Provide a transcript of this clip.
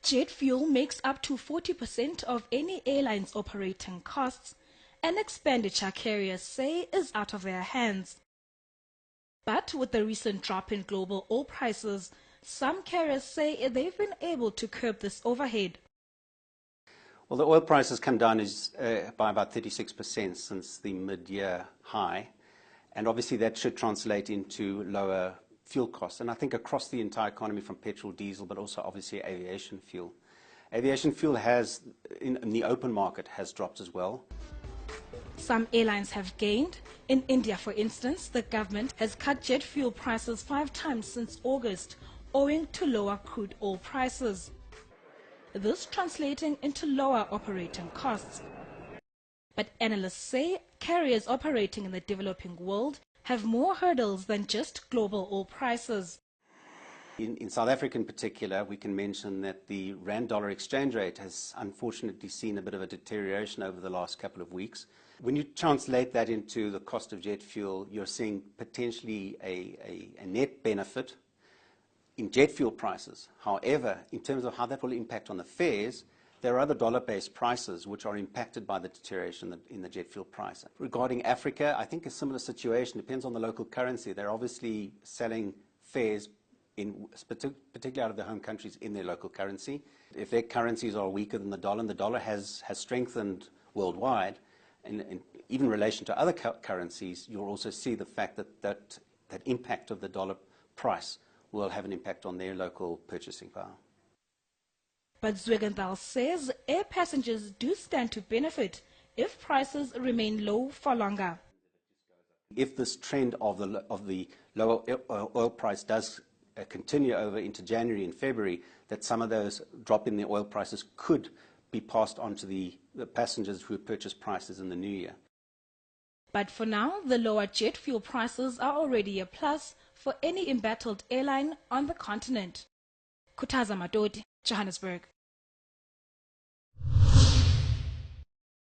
jet fuel makes up to 40% of any airline's operating costs, an expenditure carriers say is out of their hands. But with the recent drop in global oil prices, some carriers say they've been able to curb this overhead. Well, the oil price has come down by about 36% since the mid-year high, and obviously that should translate into lower fuel costs. And I think across the entire economy, from petrol, diesel, but also obviously aviation fuel. Aviation fuel has, in the open market, has dropped as well. Some airlines have gained. In India, for instance, the government has cut jet fuel prices 5 times since August, owing to lower crude oil prices. This translating into lower operating costs. But analysts say carriers operating in the developing world have more hurdles than just global oil prices. In South Africa in particular, we can mention that the rand-dollar exchange rate has unfortunately seen a bit of a deterioration over the last couple of weeks. When you translate that into the cost of jet fuel, you're seeing potentially a net benefit in jet fuel prices. However, in terms of how that will impact on the fares, there are other dollar-based prices which are impacted by the deterioration in the jet fuel price. Regarding Africa, I think a similar situation depends on the local currency. They're obviously selling fares, particularly out of their home countries, in their local currency. If their currencies are weaker than the dollar, and the dollar has strengthened worldwide, and even in relation to other currencies, you'll also see the fact that impact of the dollar price will have an impact on their local purchasing power. But Zwegenthal says air passengers do stand to benefit if prices remain low for longer. If this trend of the lower oil price does continue over into January and February, that some of those drop in the oil prices could be passed on to the passengers who purchase prices in the new year. But for now, the lower jet fuel prices are already a plus for any embattled airline on the continent. Kutaza Madodi, Johannesburg.